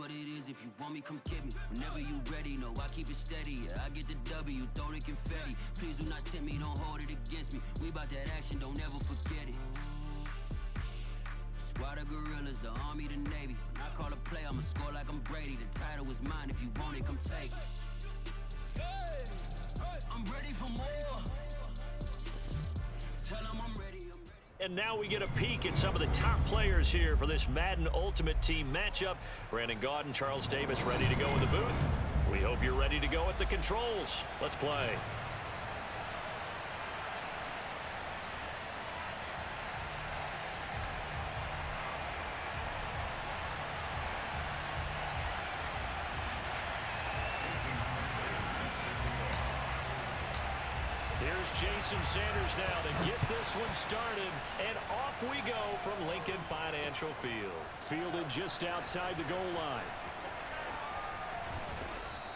what it is. If you want me, come get me. Whenever you ready, no, I keep it steady. Yeah, I get the W, throw the confetti. Please do not tempt me, don't hold it against me. We about that action, don't ever forget it. Squad of gorillas, the army, the navy. When I call a play, I'ma score like I'm Brady. The title is mine, if you want it, come take it. I'm ready for more. Tell them I'm ready. And now we get a peek at some of the top players here for this Madden Ultimate Team matchup. Brandon Gaudin, Charles Davis ready to go in the booth. We hope you're ready to go at the controls. Let's play. Here's Jason Sanders now to get this one started, and off we go from Lincoln Financial Field. Fielded just outside the goal line.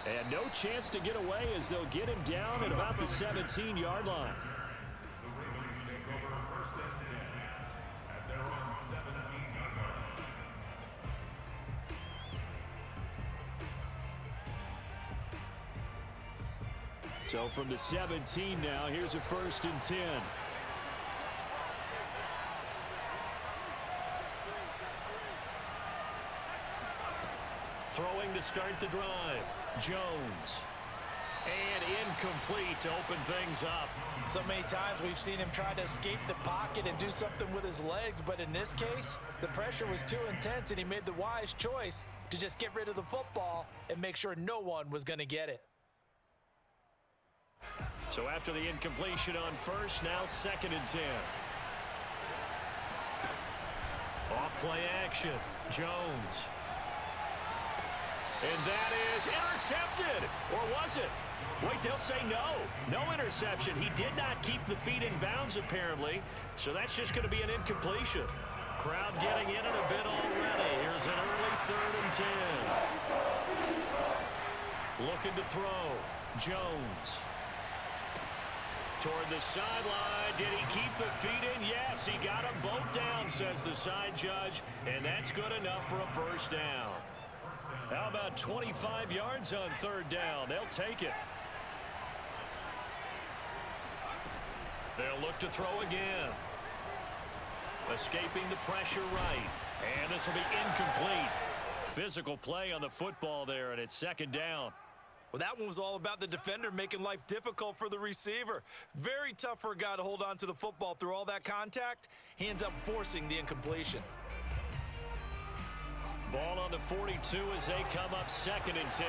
And no chance to get away as they'll get him down at about the 17-yard line. The Ravens take over first and 10 at their own 17-yard line. So from the 17 now, here's a first and 10. Throwing to start the drive. Jones. And incomplete to open things up. So many times we've seen him try to escape the pocket and do something with his legs, but in this case, the pressure was too intense and he made the wise choice to just get rid of the football and make sure no one was going to get it. So after the incompletion on first, now second and 10. Off play action. Jones. And that is intercepted. Or was it? Wait, they'll say no. No interception. He did not keep the feet in bounds, apparently. So that's just going to be an incompletion. Crowd getting in it a bit already. Here's an early third and 10. Looking to throw. Jones. Toward the sideline. Did he keep the feet in? Yes, he got them both down, says the side judge. And that's good enough for a first down. How about 25 yards on third down? They'll take it. They'll look to throw again. Escaping the pressure right. And this will be incomplete. Physical play on the football there, and it's second down. Well, that one was all about the defender making life difficult for the receiver. Very tough for a guy to hold on to the football through all that contact. He ends up forcing the incompletion. Ball on the 42 as they come up second and 10.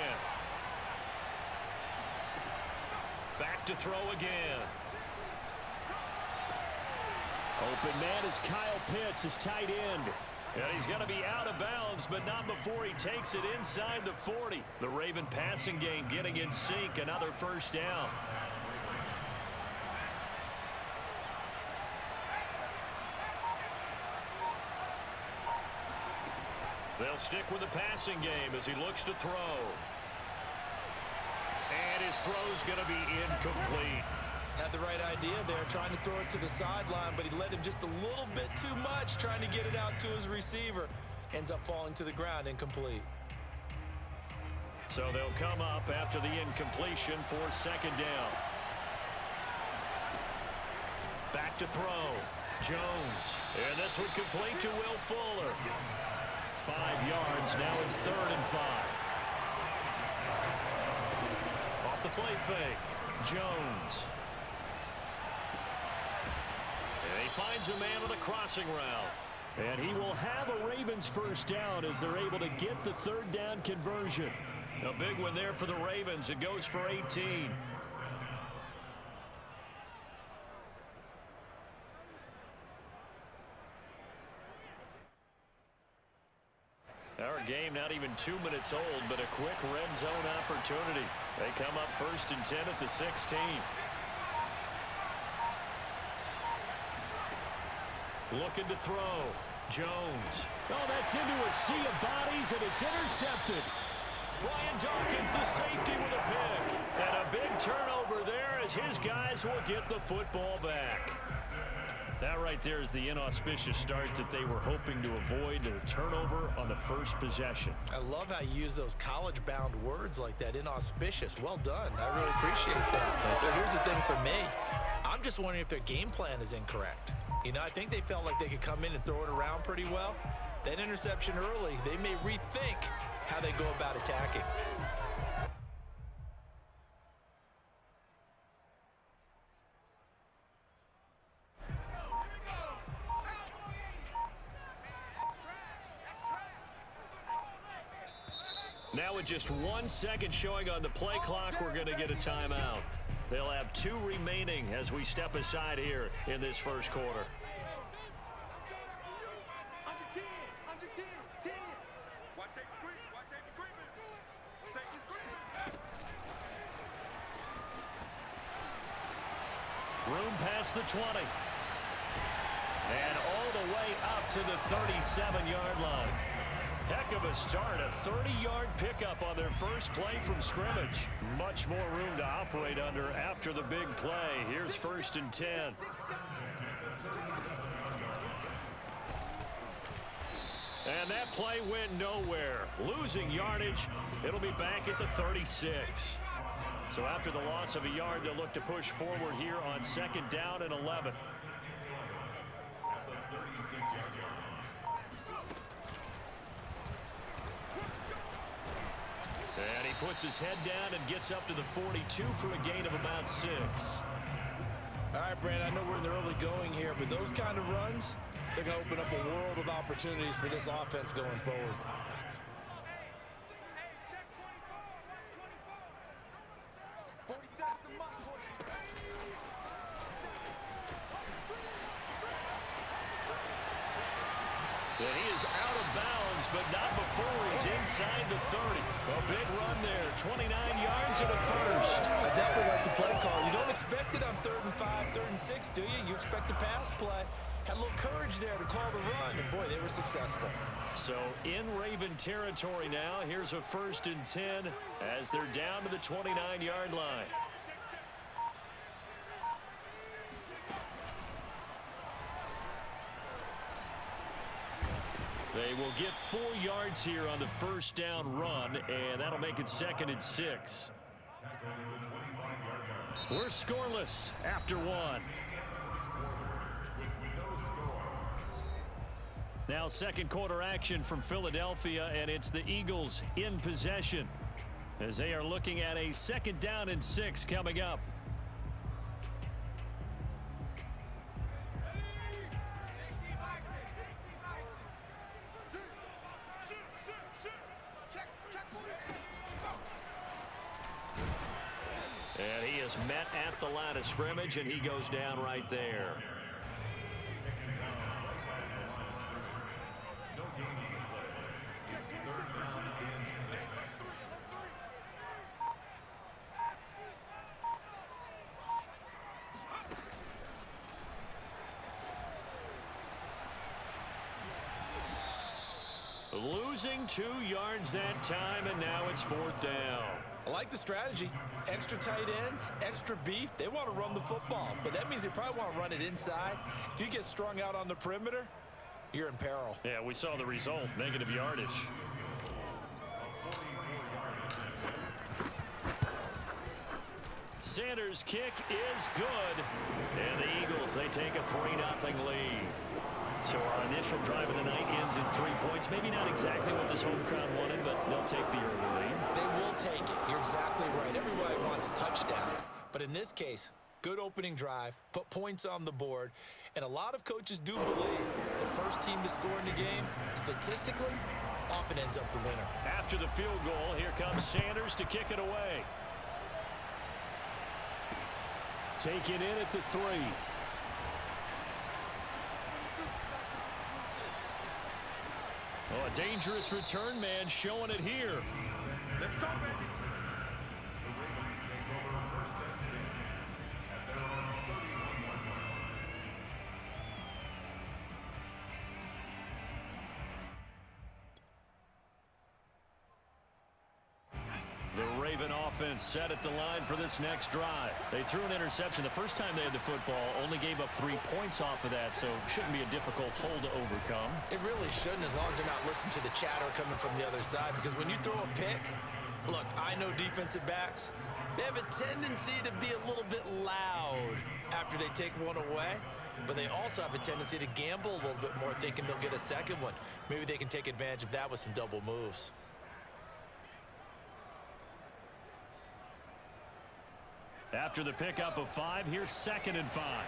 Back to throw again. Open man is Kyle Pitts, his tight end. And he's going to be out of bounds, but not before he takes it inside the 40. The Raven passing game getting in sync. Another first down. They'll stick with the passing game as he looks to throw. And his throw's going to be incomplete. Had the right idea there, trying to throw it to the sideline, but he let him just a little bit too much, trying to get it out to his receiver. Ends up falling to the ground, incomplete. So they'll come up after the incompletion for second down. Back to throw. Jones. And this one complete to Will Fuller. 5 yards. Now it's third and 5. Off the play fake. Jones. And he finds a man on a crossing route. And he will have a Ravens first down as they're able to get the third down conversion. A big one there for the Ravens. It goes for 18. Our game not even 2 minutes old, but a quick red zone opportunity. They come up first and 10 at the 16. Looking to throw. Jones. Oh, that's into a sea of bodies, and it's intercepted. Brian Dawkins, the safety, with a pick. And a big turnover there as his guys will get the football back. That right there is the inauspicious start that they were hoping to avoid, a turnover on the first possession. I love how you use those college-bound words like that, inauspicious. Well done. I really appreciate that. But here's the thing for me. I'm just wondering if their game plan is incorrect. You know, I think they felt like they could come in and throw it around pretty well. That interception early, they may rethink how they go about attacking. Now with just 1 second showing on the play clock, we're going to get a timeout. They'll have 2 remaining as we step aside here in this first quarter. Room past the 20. And all the way up to the 37-yard line. Heck of a start, a 30-yard pickup on their first play from scrimmage. Much more room to operate under after the big play. Here's 1st and 10. And that play went nowhere. Losing yardage, it'll be back at the 36. So after the loss of a yard, they'll look to push forward here on 2nd down and 11. And he puts his head down and gets up to the 42 for a gain of about 6. All right, Brandon, I know we're in the early going here, but those kind of runs, they're going to open up a world of opportunities for this offense going forward. And he is out of bounds, but not before he's inside the 30. A big run there, 29 yards and a first. I definitely like the play call. You don't expect it on 3rd and 5, 3rd and 6, do you? You expect a pass play. Had a little courage there to call the run, and boy, they were successful. So in Raven territory now, here's a 1st and 10 as they're down to the 29-yard line. They will get 4 yards here on the first down run, and that'll make it 2nd and 6. We're scoreless after 1. Now 2nd quarter action from Philadelphia, and it's the Eagles in possession as they are looking at a 2nd down and 6 coming up. And he is met at the line of scrimmage, and he goes down right there. Losing 2 yards that time, and now it's 4th down. I like the strategy. Extra tight ends, extra beef. They want to run the football, but that means they probably want to run it inside. If you get strung out on the perimeter, you're in peril. Yeah, we saw the result, negative yardage. Sanders' kick is good, and the Eagles, they take a 3-0 lead. So our initial drive of the night ends in 3 points. Maybe not exactly what this home crowd wanted, but they'll take the early lead. They will take it. You're exactly right. Everybody wants a touchdown. But in this case, good opening drive, put points on the board, and a lot of coaches do believe the first team to score in the game, statistically, often ends up the winner. After the field goal, here comes Sanders to kick it away. Taken in at the 3. Oh, a dangerous return man showing it here. Let's go, baby. The Ravens take over 1st and 10 at their own 31-yard line. The Raven offense set at the line for this next drive. They threw an interception the first time they had the football, only gave up 3 points off of that, so shouldn't be a difficult hole to overcome. It really shouldn't, as long as they're not listening to the chatter coming from the other side, because when you throw a pick, look, I know defensive backs, they have a tendency to be a little bit loud after they take one away, but they also have a tendency to gamble a little bit more, thinking they'll get a second one. Maybe they can take advantage of that with some double moves. After the pickup of 5, here's 2nd and 5.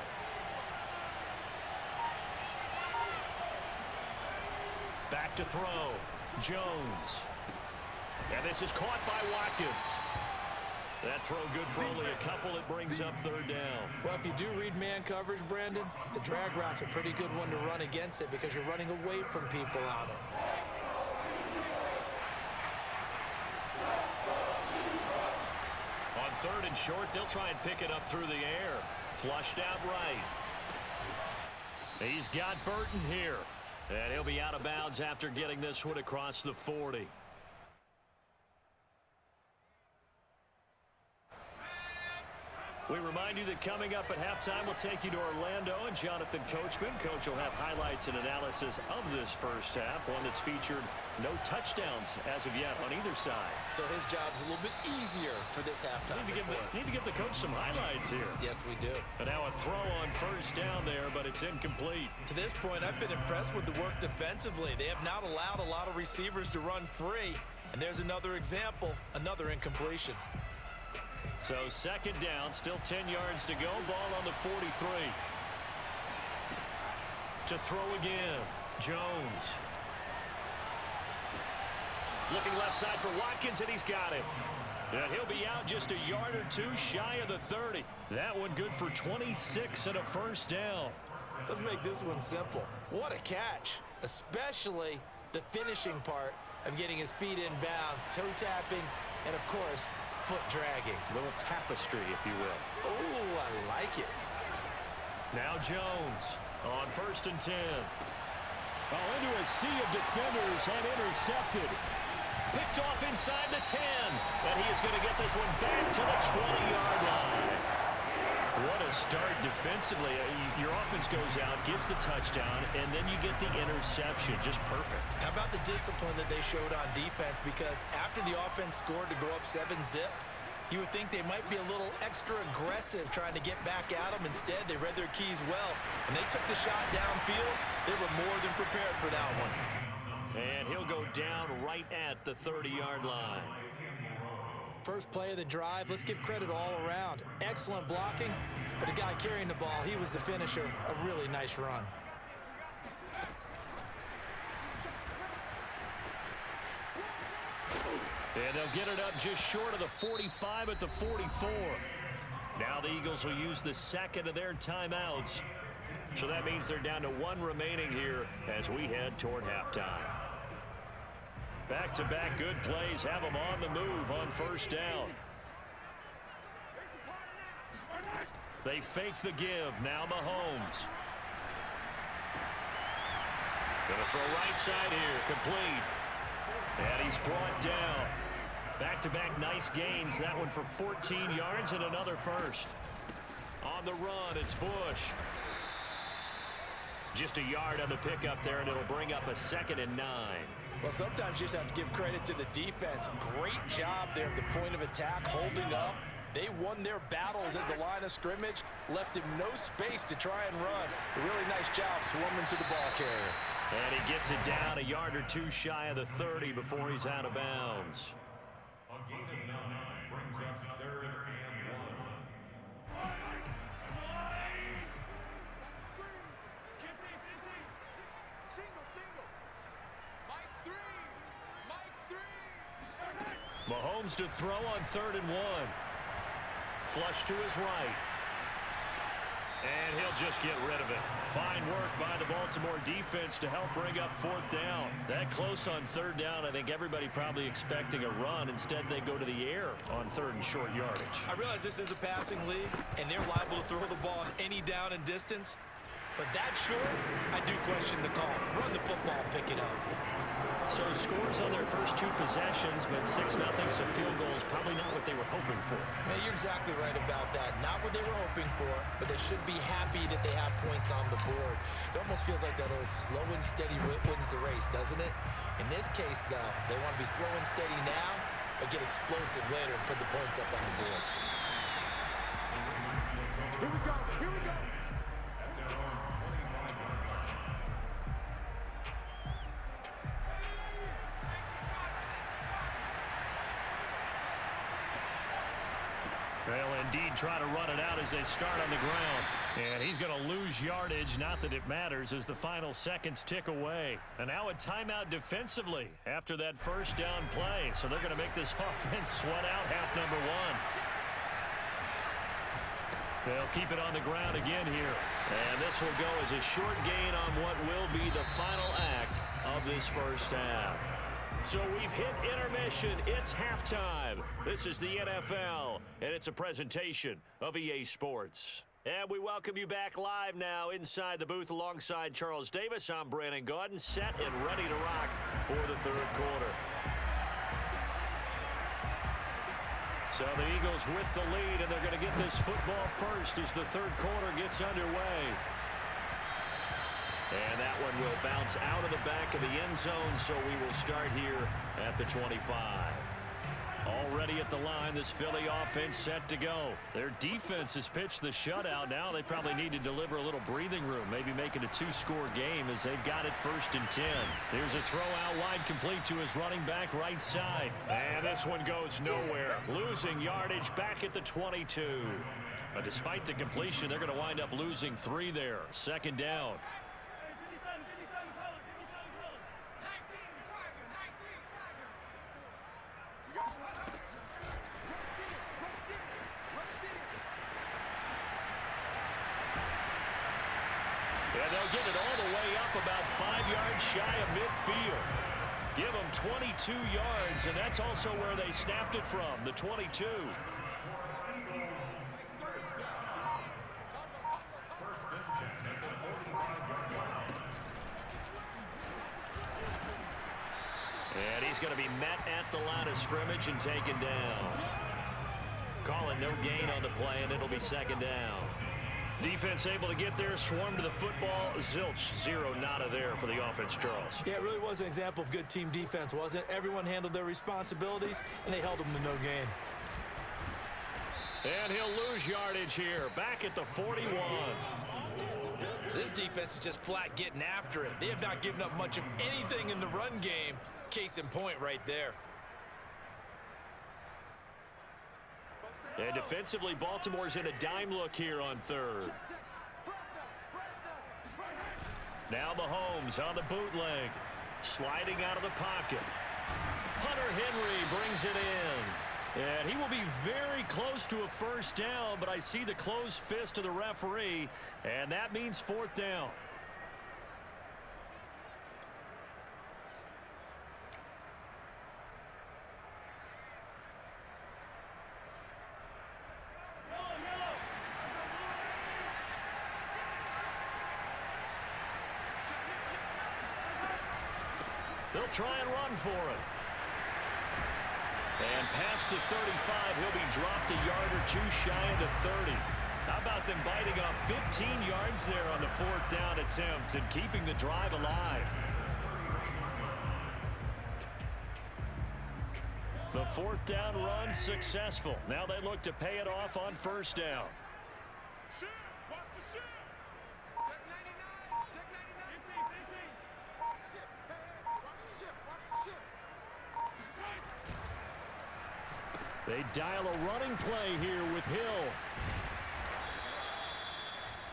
Back to throw. Jones. And this is caught by Watkins. That throw good for only a couple. It brings up 3rd down. Well, if you do read man coverage, Brandon, the drag route's a pretty good one to run against it because you're running away from people on it. On 3rd and short, they'll try and pick it up through the air. Flushed out right. He's got Burton here. And he'll be out of bounds after getting this one across the 40. We remind you that coming up at halftime, we'll take you to Orlando and Jonathan Coachman. Coach will have highlights and analysis of this first half, one that's featured no touchdowns as of yet on either side. So his job's a little bit easier for this halftime. Need to give the coach some highlights here. Yes, we do. And now a throw on 1st down there, but it's incomplete. To this point, I've been impressed with the work defensively. They have not allowed a lot of receivers to run free. And there's another example, another incompletion. So 2nd down, still 10 yards to go. Ball on the 43. To throw again, Jones. Looking left side for Watkins, and he's got it. And he'll be out just a yard or 2 shy of the 30. That one good for 26 and a 1st down. Let's make this one simple. What a catch, especially the finishing part of getting his feet in bounds, toe tapping, and of course, foot dragging. A little tapestry, if you will. Oh, I like it. Now Jones on 1st and 10. Oh, into a sea of defenders and intercepted. Picked off inside the 10. And he is going to get this one back to the 20-yard line. What a start defensively. Your offense goes out, gets the touchdown, and then you get the interception. Just perfect. How about the discipline that they showed on defense? Because after the offense scored to go up 7-zip, you would think they might be a little extra aggressive trying to get back at them. Instead, they read their keys well, and they took the shot downfield. They were more than prepared for that one. And he'll go down right at the 30-yard line. First play of the drive, let's give credit all around. Excellent blocking, but the guy carrying the ball, he was the finisher. A really nice run. And they'll get it up just short of the 45 at the 44. Now the Eagles will use the 2nd of their timeouts. So that means they're down to 1 remaining here as we head toward halftime. Back-to-back good plays have them on the move on 1st down. They fake the give. Now Mahomes. Gonna throw right side here. Complete. And he's brought down. Back-to-back nice gains. That one for 14 yards and another 1st. On the run, it's Bush. Just a yard on the pickup there, and it'll bring up a 2nd and 9. Well, sometimes you just have to give credit to the defense. Great job there at the point of attack, holding up. They won their battles at the line of scrimmage, left him no space to try and run. A really nice job swarming to the ball carrier. And he gets it down a yard or 2 shy of the 30 before he's out of bounds. A gain of 9 brings up 3rd and 1. Mahomes to throw on 3rd and 1. Flush to his right. And he'll just get rid of it. Fine work by the Baltimore defense to help bring up 4th down. That close on 3rd down, I think everybody probably expecting a run. Instead, they go to the air on 3rd and short yardage. I realize this is a passing league, and they're liable to throw the ball on any down and distance. But that short, I do question the call. Run the football and pick it up. So scores on their first 2 possessions, but 6-0, so field goal is probably not what they were hoping for. Yeah, you're exactly right about that. Not what they were hoping for, but they should be happy that they have points on the board. It almost feels like that old slow and steady wins the race, doesn't it? In this case, though, they want to be slow and steady now, but get explosive later and put the points up on the board. Here we go. Here we go. At their own 25-yard line. They'll indeed try to run it out as they start on the ground. And he's going to lose yardage. Not that it matters as the final seconds tick away. And now a timeout defensively after that first down play. So they're going to make this offense sweat out half number 1. They'll keep it on the ground again here. And this will go as a short gain on what will be the final act of this first half. So we've hit intermission. It's halftime. This is the NFL, and it's a presentation of EA Sports. And we welcome you back live now inside the booth alongside Charles Davis. I'm Brandon Gaudin, set and ready to rock for the third quarter. So the Eagles with the lead, and they're going to get this football first as the third quarter gets underway. And that one will bounce out of the back of the end zone, so we will start here at the 25. Already at the line, this Philly offense set to go. Their defense has pitched the shutout. Now they probably need to deliver a little breathing room, maybe make it a 2-score game as they've got it 1st and 10. Here's a throw out wide complete to his running back right side. And this one goes nowhere. Losing yardage back at the 22. But despite the completion, they're going to wind up losing 3 there. 2nd down. And they'll get it all the way up about 5 yards shy of midfield. Give them 22 yards, and that's also where they snapped it from, the 22. And he's going to be met at the line of scrimmage and taken down. Calling no gain on the play, and it'll be 2nd down. Defense able to get there, swarm to the football. Zilch, 0 nada there for the offense, Charles. Yeah, it really was an example of good team defense, wasn't it? Everyone handled their responsibilities, and they held them to no gain. And he'll lose yardage here, back at the 41. This defense is just flat getting after it. They have not given up much of anything in the run game. Case in point right there. And defensively, Baltimore's in a dime look here on 3rd. Now Mahomes on the bootleg. Sliding out of the pocket. Hunter Henry brings it in. And he will be very close to a 1st down, but I see the closed fist of the referee, and that means 4th down. They'll try and run for it. And past the 35, he'll be dropped a yard or 2 shy of the 30. How about them biting off 15 yards there on the 4th down attempt and keeping the drive alive? The 4th down run successful. Now they look to pay it off on 1st down. They dial a running play here with Hill.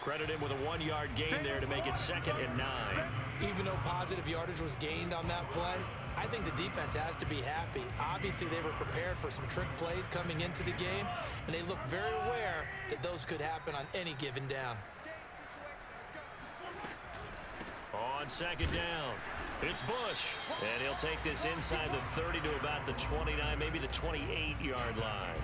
Credit him with a 1-yard gain there to make it 2nd and 9. Even though positive yardage was gained on that play, I think the defense has to be happy. Obviously, they were prepared for some trick plays coming into the game, and they looked very aware that those could happen on any given down. On 2nd down, it's Bush. And he'll take this inside the 30 to about the 29, maybe the 28-yard line.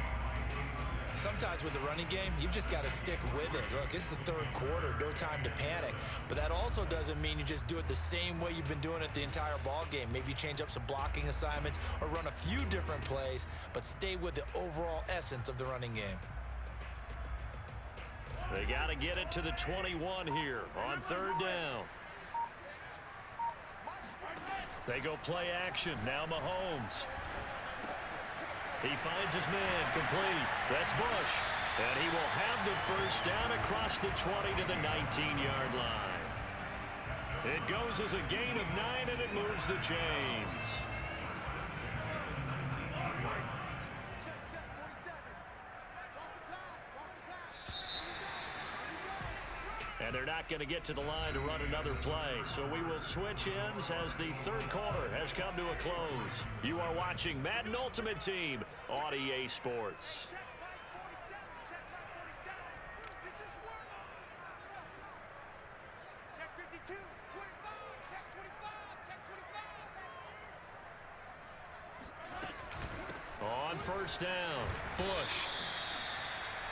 Sometimes with the running game, you've just got to stick with it. Look, it's the third quarter, no time to panic. But that also doesn't mean you just do it the same way you've been doing it the entire ball game. Maybe change up some blocking assignments or run a few different plays, but stay with the overall essence of the running game. They got to get it to the 21 here on third down. They go play action. Now Mahomes. He finds his man complete. That's Bush. And he will have the first down across the 20 to the 19-yard line. It goes as a gain of 9, and it moves the chains. And they're not going to get to the line to run another play. So we will switch ends as the third quarter has come to a close. You are watching Madden Ultimate Team on EA Sports. On first down, Bush.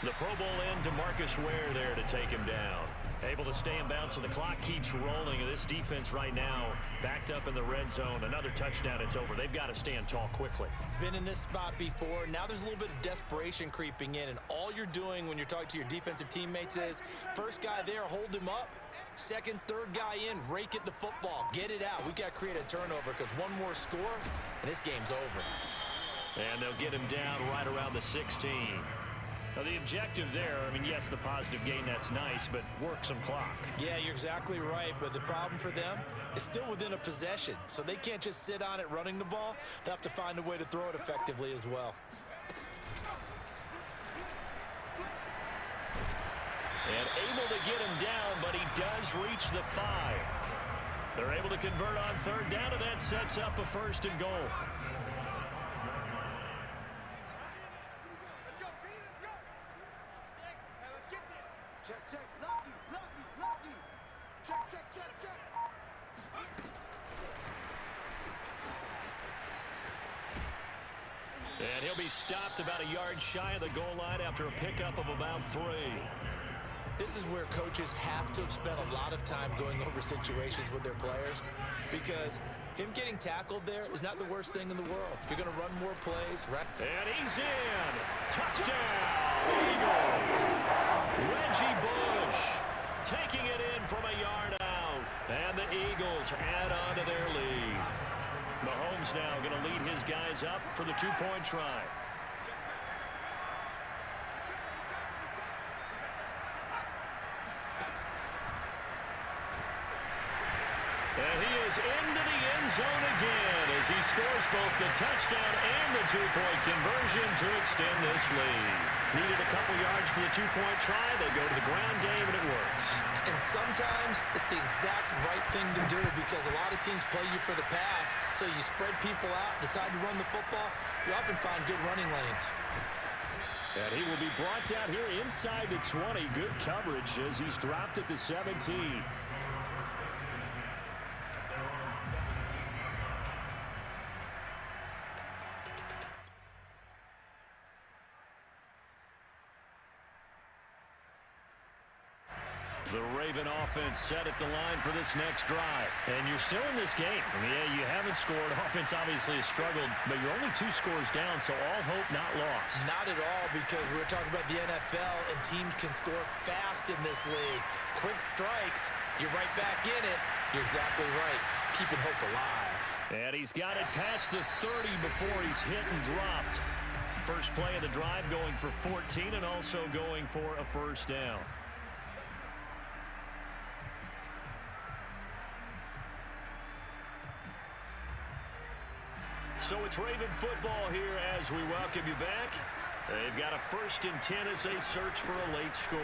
The Pro Bowl end to Marcus Ware there to take him down. Able to stay in bounds, so the clock keeps rolling. And this defense right now backed up in the red zone. Another touchdown, it's over. They've got to stand tall quickly. Been in this spot before. Now there's a little bit of desperation creeping in. And all you're doing when you're talking to your defensive teammates is, first guy there, hold him up. Second, third guy in, rake at the football. Get it out. We've got to create a turnover because one more score, and this game's over. And they'll get him down right around the 16. Now, the objective there, I mean, yes, the positive gain, that's nice, but work some clock. Yeah, you're exactly right, but the problem for them is still within a possession, so they can't just sit on it running the ball. They'll have to find a way to throw it effectively as well. And able to get him down, but he does reach the 5. They're able to convert on third down, and that sets up a first and goal. And he'll be stopped about a yard shy of the goal line after a pickup of about 3. This is where coaches have to have spent a lot of time going over situations with their players, because him getting tackled there is not the worst thing in the world. You're going to run more plays, right? And he's in. Touchdown, Eagles. Reggie Bush taking it in from a yard out. And the Eagles add on to their lead. Mahomes now going to lead his guys up for the two-point try. And he is into the end zone again as he scores both the touchdown and the two-point conversion to extend this lead. Needed a couple yards for the two-point try. They go to the ground game, and it works. And sometimes it's the exact right thing to do, because a lot of teams play you for the pass, so you spread people out, decide to run the football. You often find good running lanes. And he will be brought down here inside the 20. Good coverage as he's dropped at the 17. The Raven offense set at the line for this next drive. And you're still in this game. I mean, yeah, you haven't scored. Offense obviously has struggled, but you're only 2 scores down, so all hope not lost. Not at all, because we're talking about the NFL, and teams can score fast in this league. Quick strikes, you're right back in it. You're exactly right. Keeping hope alive. And he's got it past the 30 before he's hit and dropped. First play of the drive going for 14 and also going for a first down. So it's Raven football here as we welcome you back. They've got a 1st and 10 as they search for a late score.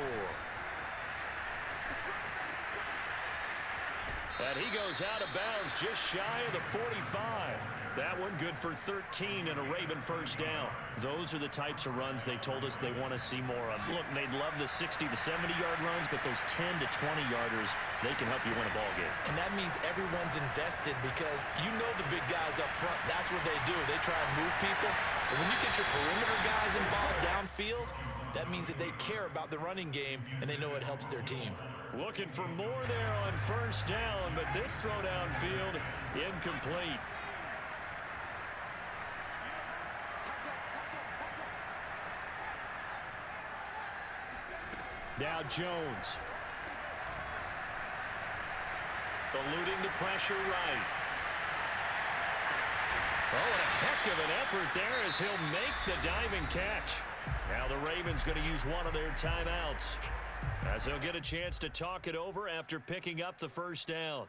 And he goes out of bounds just shy of the 45. That one good for 13 and a Raven first down. Those are the types of runs they told us they want to see more of. Look, they'd love the 60 to 70-yard runs, but those 10 to 20-yarders, they can help you win a ball game. And that means everyone's invested because you know the big guys up front, that's what they do. They try and move people. But when you get your perimeter guys involved downfield, that means that they care about the running game and they know it helps their team. Looking for more there on first down, but this throw downfield incomplete. Now Jones. Eluding the pressure right. Oh, and a heck of an effort there as he'll make the diving catch. Now the Ravens going to use one of their timeouts as they'll get a chance to talk it over after picking up the first down.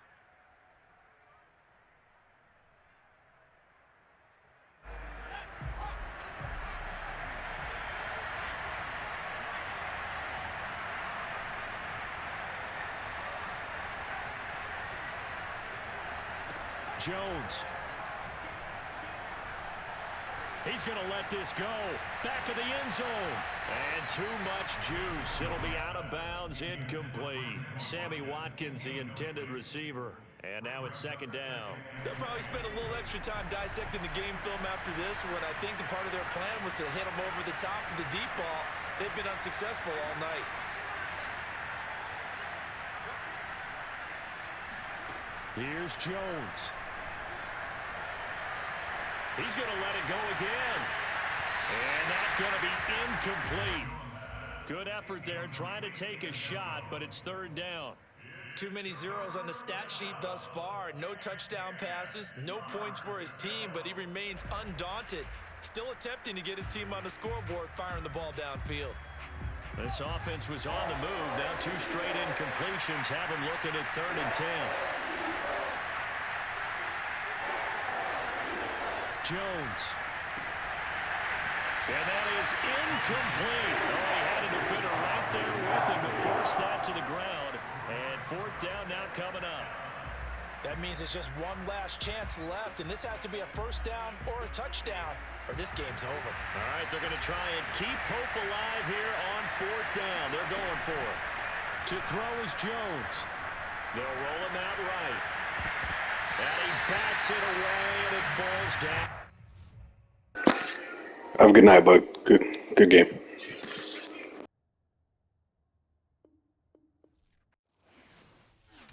Jones. He's going to let this go. Back of the end zone. And too much juice. It'll be out of bounds, incomplete. Sammy Watkins, the intended receiver. And now it's second down. They'll probably spend a little extra time dissecting the game film after this when I think the part of their plan was to hit them over the top of the deep ball. They've been unsuccessful all night. Here's Jones. He's going to let it go again. And that's going to be incomplete. Good effort there trying to take a shot, but it's third down. Too many zeros on the stat sheet thus far. No touchdown passes, no points for his team, but he remains undaunted. Still attempting to get his team on the scoreboard, firing the ball downfield. This offense was on the move. Now two straight incompletions have him looking at 3rd and 10. Jones. And that is incomplete. Oh, he had a defender right there with him to force that to the ground. And 4th down now coming up. That means it's just one last chance left, and this has to be a first down or a touchdown, or this game's over. All right, they're going to try and keep hope alive here on 4th down. They're going for it. To throw is Jones. They'll roll him out right. And he backs it away, and it falls down. Have a good night, bud. Good game.